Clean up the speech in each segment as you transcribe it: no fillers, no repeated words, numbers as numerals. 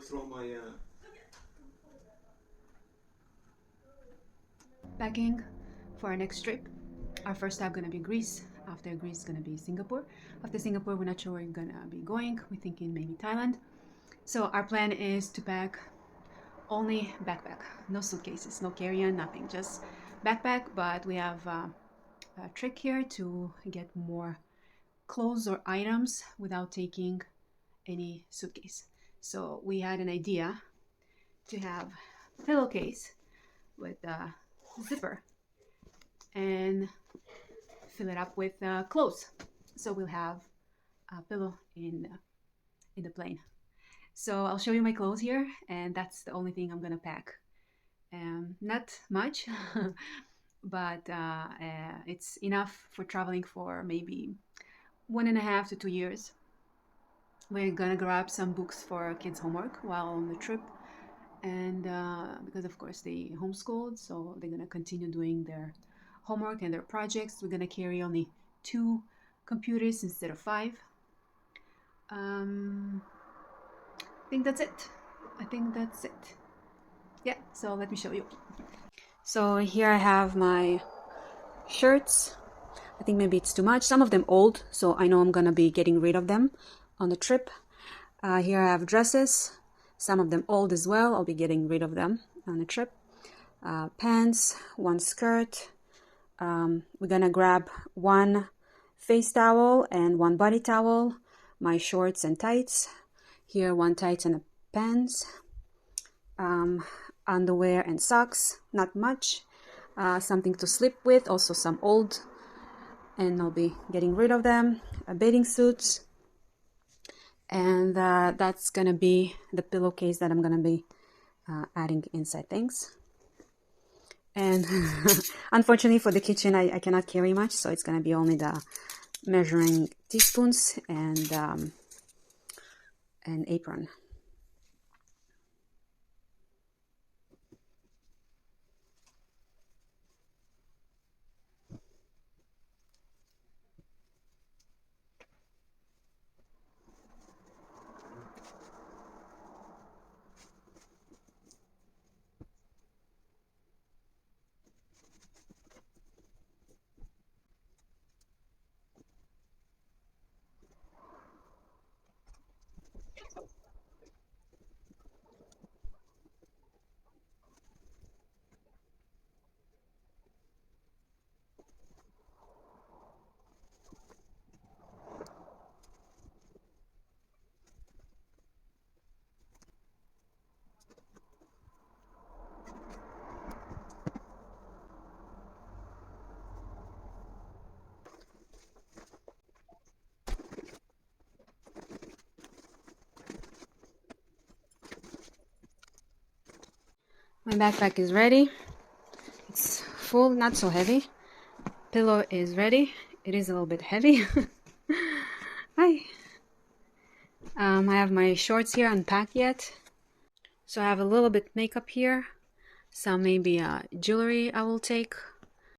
throw my Packing for our next trip. Our first stop gonna be Greece. After Greece, gonna be Singapore. After Singapore, we're not sure where we're gonna be going. We're thinking maybe Thailand. So our plan is to pack only backpack, no suitcases, no carry-on, nothing, just backpack. But we have a trick here to get more clothes or items without taking any suitcase. So we had an idea to have a pillowcase with a zipper and fill it up with clothes. So we'll have a pillow in the plane. So I'll show you my clothes here, and that's the only thing I'm gonna pack. Not much, but it's enough for traveling for maybe 1.5 to 2 years. We're gonna grab some books for kids' homework while on the trip, and because of course they homeschooled, so they're gonna continue doing their homework and their projects. We're gonna carry only 2 computers instead of 5. I think that's it. Yeah, so let me show you. So here I have my shirts. I think maybe it's too much. Some of them old, so I know I'm gonna be getting rid of them on the trip. Here I have dresses. Some of them old as well. I'll be getting rid of them on the trip. Pants, 1 skirt. We're gonna grab 1 face towel and 1 body towel. My shorts and tights. Here 1 tights and a pants. Underwear and socks, not much. Something to sleep with, also some old, and I'll be getting rid of them. Bathing suits, and that's gonna be the pillowcase that I'm gonna be adding inside things. And unfortunately for the kitchen, I cannot carry much, so it's gonna be only the measuring teaspoons and an apron. My backpack is ready. It's full, not so heavy. Pillow is ready. It is a little bit heavy. Hi. I have my shorts here unpacked yet. So I have a little bit makeup here. Some maybe jewelry I will take.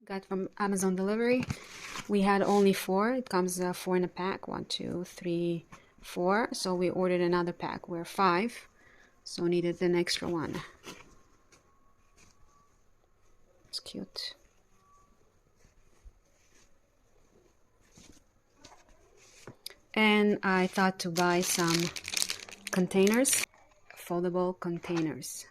Got from Amazon delivery. We had only 4. It comes 4 in a pack. 1, 2, 3, 4. So we ordered another pack. We're 5. So needed an extra one. It's cute. And I thought to buy some containers, foldable containers.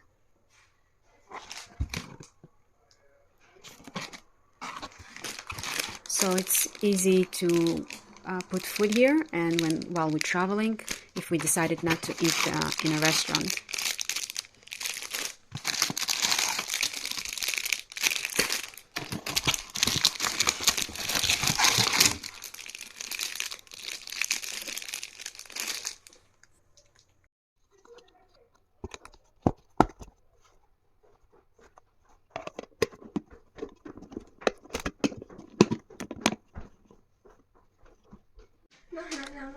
So it's easy to put food here, and while we're traveling, if we decided not to eat in a restaurant.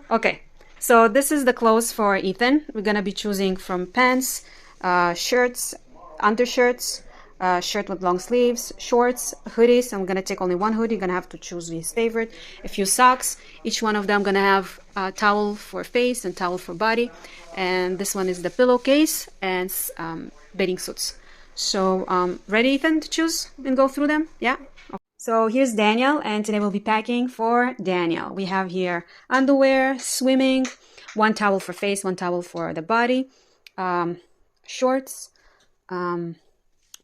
Okay, so this is the clothes for Ethan. We're gonna be choosing from pants, shirts, undershirts, shirt with long sleeves, shorts, hoodies. I'm gonna take only one hoodie. You're gonna have to choose his favorite. A few socks. Each one of them gonna have a towel for face and towel for body. And this one is the pillowcase and bathing suits. So ready, Ethan, to choose and go through them? Yeah. Okay. So here's Daniel, and today we'll be packing for Daniel. We have here underwear, swimming, one towel for face, one towel for the body, shorts,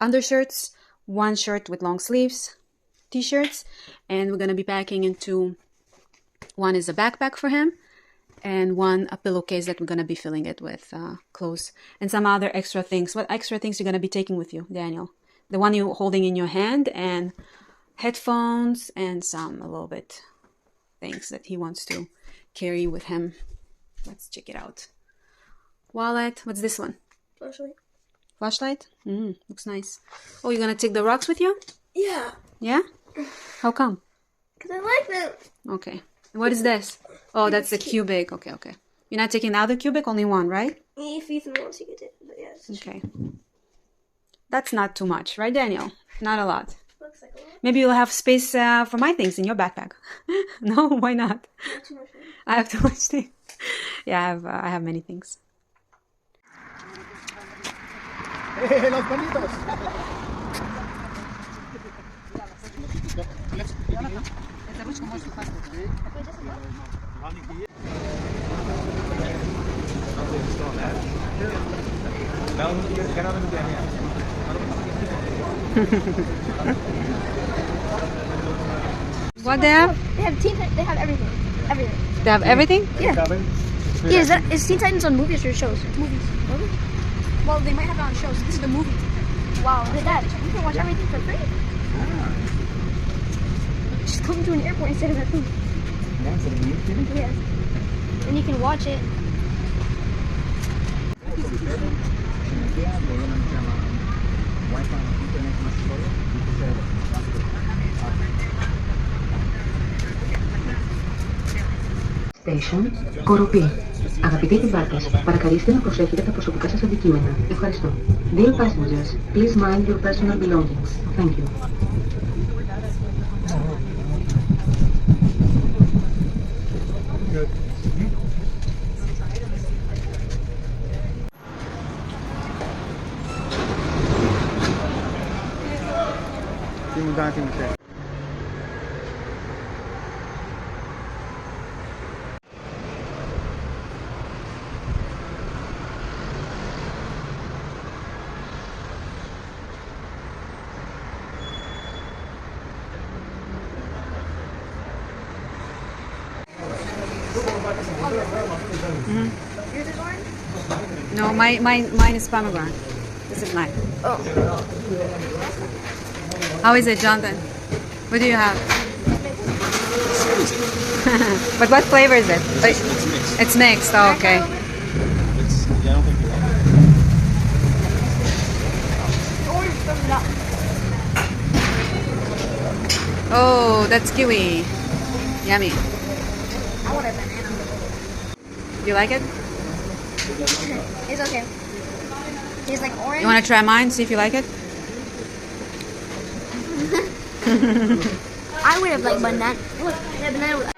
undershirts, one shirt with long sleeves, t-shirts, and we're gonna be packing into one is a backpack for him, and one a pillowcase that we're gonna be filling it with clothes and some other extra things. What extra things you're gonna be taking with you, Daniel? The one you're holding in your hand, and headphones, and some a little bit things that he wants to carry with him. Let's check it out. Wallet. What's this one? Flashlight. Flashlight? Looks nice. Oh, you're gonna take the rocks with you? Yeah. Yeah? How come? Because I like them. Okay. What is this? Oh, that's the cubic. Okay, okay. You're not taking the other cubic? Only one, right? If Ethan wants to get it, but yes. Okay. That's not too much, right, Daniel? Not a lot. Looks like a lot. Maybe you'll have space for my things in your backpack. No, why not? Not too much. I have too much things. Yeah, I have many things. Los bonitos. What they have? They have They have everything. Everything. They have everything? Yeah. Yeah. Is Teen Titans on movies or shows? Movies. Movies. Well, they might have it on shows. This is the movie. Wow. Look at that. You can watch everything for free. Just come to an airport instead of a thing. Yeah. And you can watch it. Station, Κοροπή. Αγαπητοί επιβάτες, παρακαλείστε να προσέχετε τα προσωπικά σας αντικείμενα. Ευχαριστώ. Dear passengers, please mind your personal belongings. Thank you. Yours is orange? No, mine is pomegranate. This is mine. Oh. How is it, Jonathan? What do you have? But what flavor is it? It's mixed. It's mixed. Oh, okay. I don't think you like it. The orange fills it up. Oh, that's kiwi. Yummy. I want a banana. You like it? It's okay. Tastes like orange. You want to try mine? See if you like it. I would have liked banana. Look, that banana.